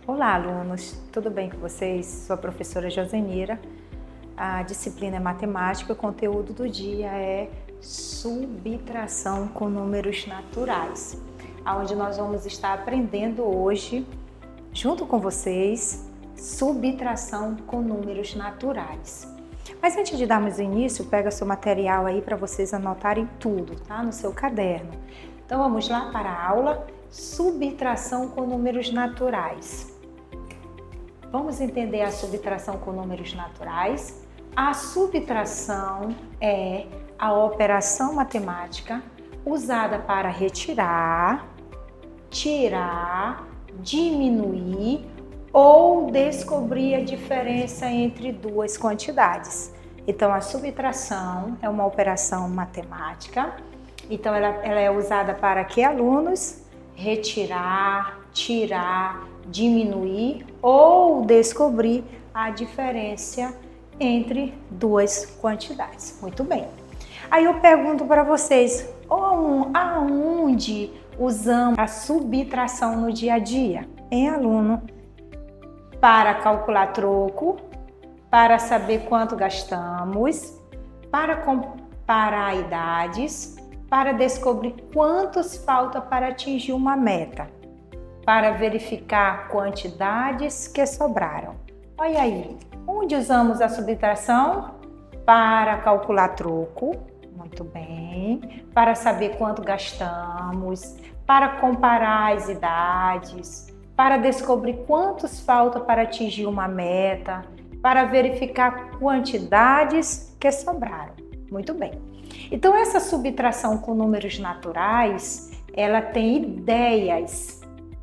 Olá, alunos! Tudo bem com vocês? Sou a professora Josenira. A disciplina é matemática, o conteúdo do dia é subtração com números naturais, onde nós vamos estar aprendendo hoje, junto com vocês, subtração com números naturais. Mas antes de darmos início, pega seu material aí para vocês anotarem tudo, tá? No seu caderno. Então vamos lá para a aula subtração com números naturais. Vamos entender a subtração com números naturais. A subtração é a operação matemática usada para retirar, tirar, diminuir ou descobrir a diferença entre duas quantidades. Então, a subtração é uma operação matemática. Então, ela é usada para que alunos? Retirar, tirar, diminuir ou descobrir a diferença entre duas quantidades. Muito bem. Aí eu pergunto para vocês, aonde usamos a subtração no dia a dia? Em aluno, para calcular troco, para saber quanto gastamos, para comparar idades, para descobrir quantos falta para atingir uma meta, para verificar quantidades que sobraram. Olha aí, onde usamos a subtração? Para calcular troco, muito bem, para saber quanto gastamos, para comparar as idades, para descobrir quantos falta para atingir uma meta, para verificar quantidades que sobraram. Muito bem. Então, essa subtração com números naturais, ela tem ideias,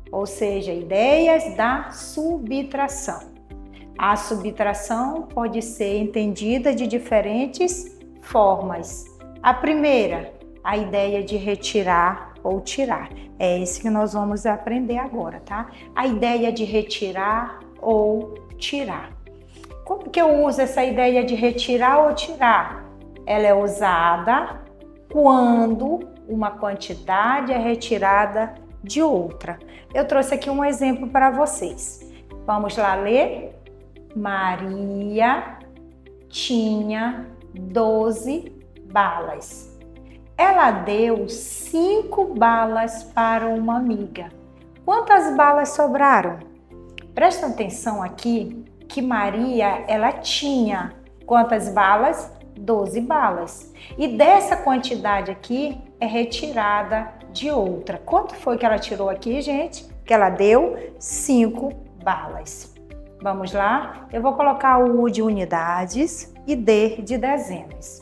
ou seja, ideias da subtração. A subtração pode ser entendida de diferentes formas. A primeira, a ideia de retirar ou tirar. É esse que nós vamos aprender agora, tá? A ideia de retirar ou tirar. Como que eu uso essa ideia de retirar ou tirar? Ela é usada quando uma quantidade é retirada de outra. Eu trouxe aqui um exemplo para vocês. Vamos lá ler? Maria tinha 12 balas. Ela deu 5 balas para uma amiga. Quantas balas sobraram? Presta atenção aqui que Maria, ela tinha quantas balas? 12 balas. E dessa quantidade aqui é retirada de outra. Quanto foi que ela tirou aqui, gente? Que ela deu 5 balas. Vamos lá? Eu vou colocar o U de unidades e D de dezenas.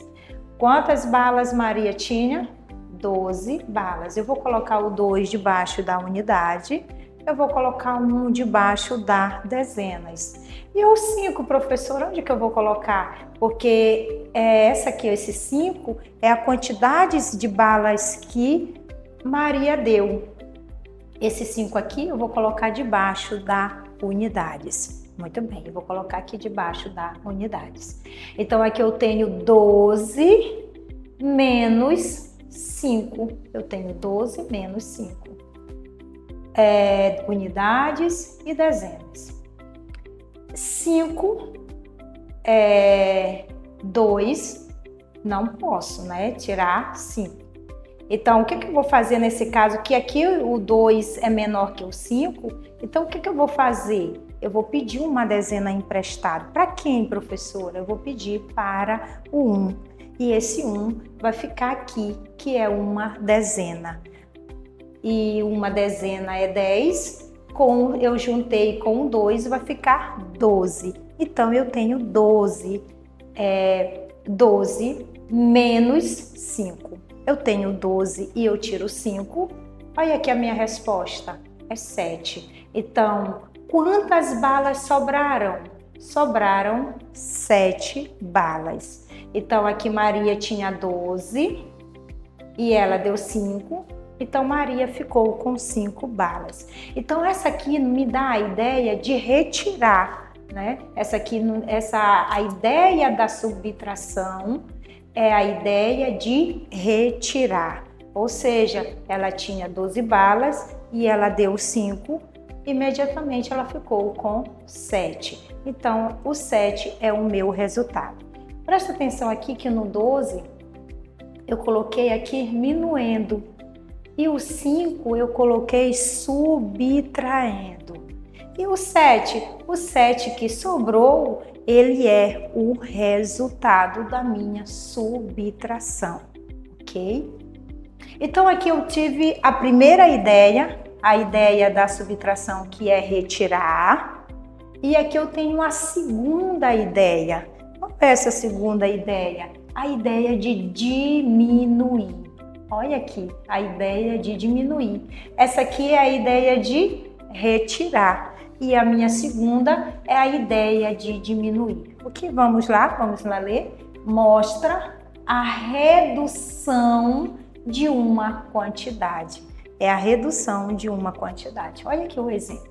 Quantas balas Maria tinha? 12 balas. Eu vou colocar o 2 debaixo da unidade. Eu vou colocar o 1 debaixo da dezenas. E o 5, professor, onde que eu vou colocar? Porque essa aqui, esse 5, é a quantidade de balas que Maria deu. Esse 5 aqui eu vou colocar debaixo da unidades. Muito bem, eu vou colocar aqui debaixo da unidades. Então, aqui eu tenho 12 menos 5. Eu tenho 12 menos 5. Unidades e dezenas. 5 2, não posso, né? Tirar 5. Então, o que eu vou fazer nesse caso? Que aqui o 2 é menor que o 5. Então, o que eu vou fazer? Eu vou pedir uma dezena emprestada. Para quem, professora? Eu vou pedir para o 1. E esse 1 vai ficar aqui, que é uma dezena. E uma dezena é 10. Eu juntei com 2, vai ficar 12. Então, eu tenho 12. 12 menos 5. Eu tenho 12 e eu tiro 5. Olha aqui a minha resposta. É 7. Então, quantas balas sobraram? Sobraram 7 balas. Então, aqui Maria tinha 12 e ela deu 5. Então, Maria ficou com 5 balas. Então, essa aqui me dá a ideia de retirar, né? A ideia da subtração é a ideia de retirar. Ou seja, ela tinha 12 balas e ela deu 5 imediatamente ela ficou com 7. Então, o 7 é o meu resultado. Presta atenção aqui que no 12, eu coloquei aqui minuendo. E o 5 eu coloquei subtraindo. E o 7 que sobrou, ele é o resultado da minha subtração, ok? Então aqui eu tive a primeira ideia, a ideia da subtração, que é retirar. E aqui eu tenho a segunda ideia. Qual é essa segunda ideia? A ideia de diminuir. Olha aqui, a ideia de diminuir. Essa aqui é a ideia de retirar. E a minha segunda é a ideia de diminuir. O que vamos lá ler? Mostra a redução de uma quantidade. É a redução de uma quantidade. Olha aqui o exemplo.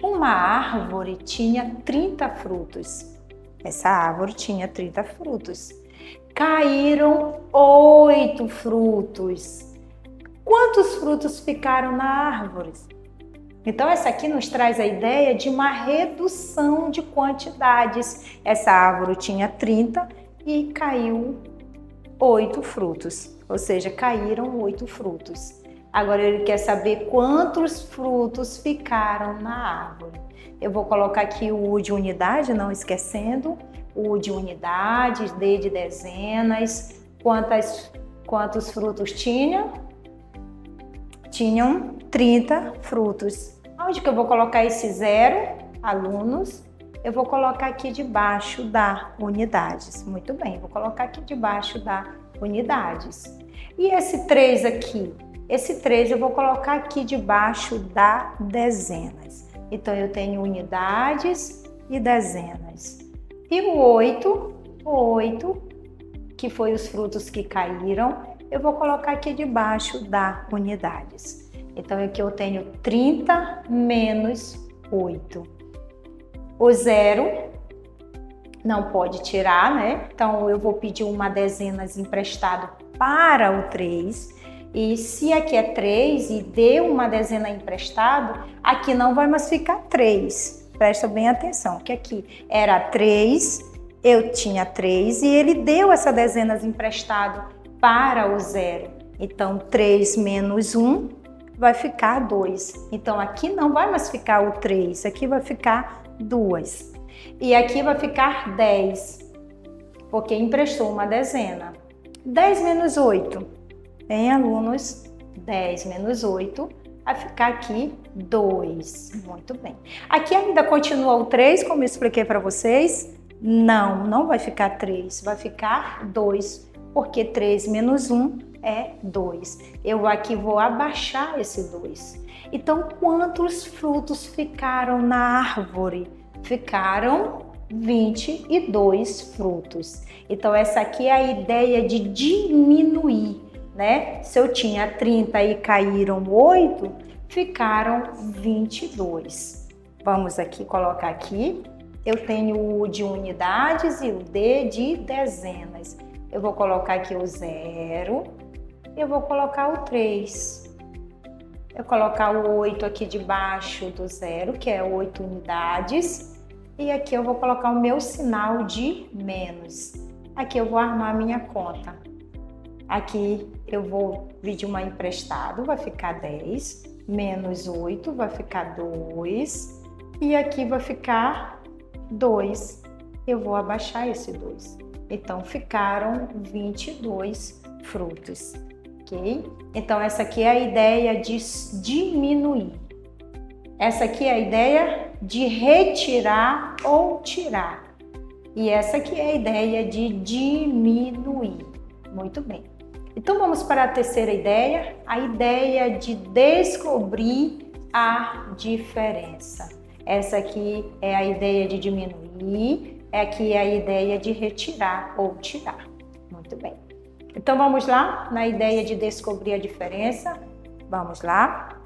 Uma árvore tinha 30 frutos. Essa árvore tinha 30 frutos. Caíram 8 frutos. Quantos frutos ficaram na árvore? Então, essa aqui nos traz a ideia de uma redução de quantidades. Essa árvore tinha 30 e caiu 8 frutos, ou seja, caíram 8 frutos. Agora ele quer saber quantos frutos ficaram na árvore. Eu vou colocar aqui o U de unidade, não esquecendo. U de unidades, D de dezenas. Quantos frutos tinham? Tinham 30 frutos. Onde que eu vou colocar esse 0, alunos? Eu vou colocar aqui debaixo da unidades. Muito bem, vou colocar aqui debaixo da unidades. E esse 3 aqui? Esse 3 eu vou colocar aqui debaixo da dezenas. Então, eu tenho unidades e dezenas. E o 8, que foi os frutos que caíram, eu vou colocar aqui debaixo da unidades. Então, aqui eu tenho 30 menos 8. O 0 não pode tirar, né? Então, eu vou pedir uma dezenas emprestado para o 3. E se aqui é 3 e deu uma dezena emprestado, aqui não vai mais ficar 3. Presta bem atenção, que aqui era 3, eu tinha 3 e ele deu essa dezenas emprestado para o 0. Então, 3 menos 1 vai ficar 2. Então, aqui não vai mais ficar o 3, aqui vai ficar 2. E aqui vai ficar 10, porque emprestou uma dezena. 10 menos 8. Bem, alunos, 10 menos 8 vai ficar aqui 2. Muito bem. Aqui ainda continua o 3, como eu expliquei para vocês. Não vai ficar 3, vai ficar 2, porque 3 menos 1 é 2. Eu aqui vou abaixar esse 2. Então, quantos frutos ficaram na árvore? Ficaram 22 frutos. Então, essa aqui é a ideia de diminuir, né? Se eu tinha 30 e caíram 8, ficaram 22. Vamos aqui colocar aqui. Eu tenho o U de unidades e o D de dezenas. Eu vou colocar aqui o 0. Eu vou colocar o 3. Eu vou colocar o 8 aqui debaixo do 0, que é 8 unidades. E aqui eu vou colocar o meu sinal de menos. Aqui eu vou armar a minha conta. Aqui eu vou dividir uma emprestado, vai ficar 10. Menos 8 vai ficar 2. E aqui vai ficar 2. Eu vou abaixar esse 2. Então, ficaram 22 frutos. Ok? Então, essa aqui é a ideia de diminuir. Essa aqui é a ideia de retirar ou tirar. E essa aqui é a ideia de diminuir. Muito bem. Então, vamos para a terceira ideia, a ideia de descobrir a diferença. Essa aqui é a ideia de diminuir, aqui é a ideia de retirar ou tirar. Muito bem. Então, vamos lá na ideia de descobrir a diferença. Vamos lá.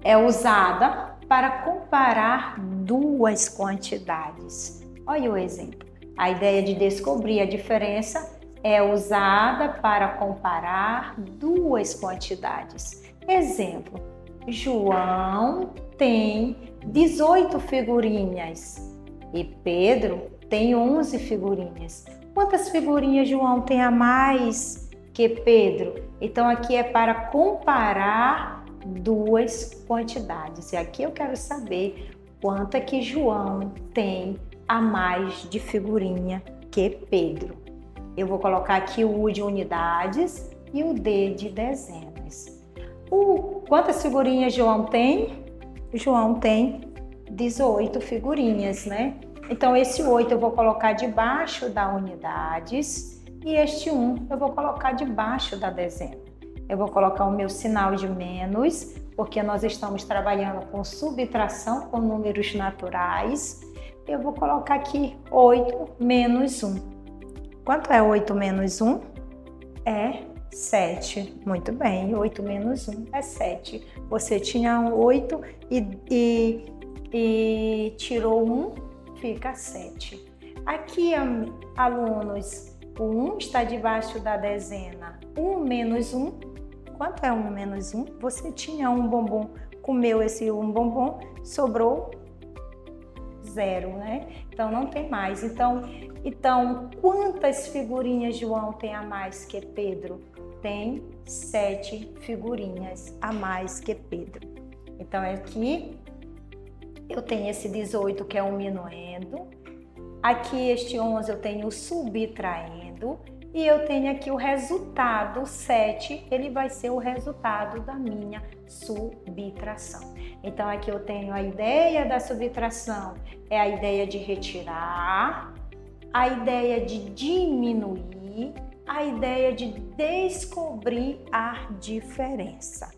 É usada para comparar duas quantidades. Olha o exemplo. A ideia de descobrir a diferença é usada para comparar duas quantidades. Exemplo: João tem 18 figurinhas e Pedro tem 11 figurinhas. Quantas figurinhas João tem a mais que Pedro? Então aqui é para comparar duas quantidades. E aqui eu quero saber quanto é que João tem a mais de figurinha que Pedro. Eu vou colocar aqui o U de unidades e o D de dezenas. Quantas figurinhas João tem? João tem 18 figurinhas, né? Então esse 8 eu vou colocar debaixo da unidades e este 1 eu vou colocar debaixo da dezena. Eu vou colocar o meu sinal de menos, porque nós estamos trabalhando com subtração com números naturais. Eu vou colocar aqui 8 menos 1. Quanto é 8 menos 1? É 7. Muito bem, 8 menos 1 é 7. Você tinha 8 e tirou 1, fica 7. Aqui, alunos, o 1 está debaixo da dezena. 1 menos 1, quanto é 1 menos 1? Você tinha um bombom, comeu esse um bombom, sobrou 0, né? Então não tem mais. Então, quantas figurinhas João tem a mais que Pedro? Tem 7 figurinhas a mais que Pedro. Então aqui eu tenho esse 18 que é o minuendo. Aqui este 11 eu tenho o subtraindo. E eu tenho aqui o resultado 7, ele vai ser o resultado da minha subtração. Então aqui eu tenho a ideia da subtração, é a ideia de retirar, a ideia de diminuir, a ideia de descobrir a diferença.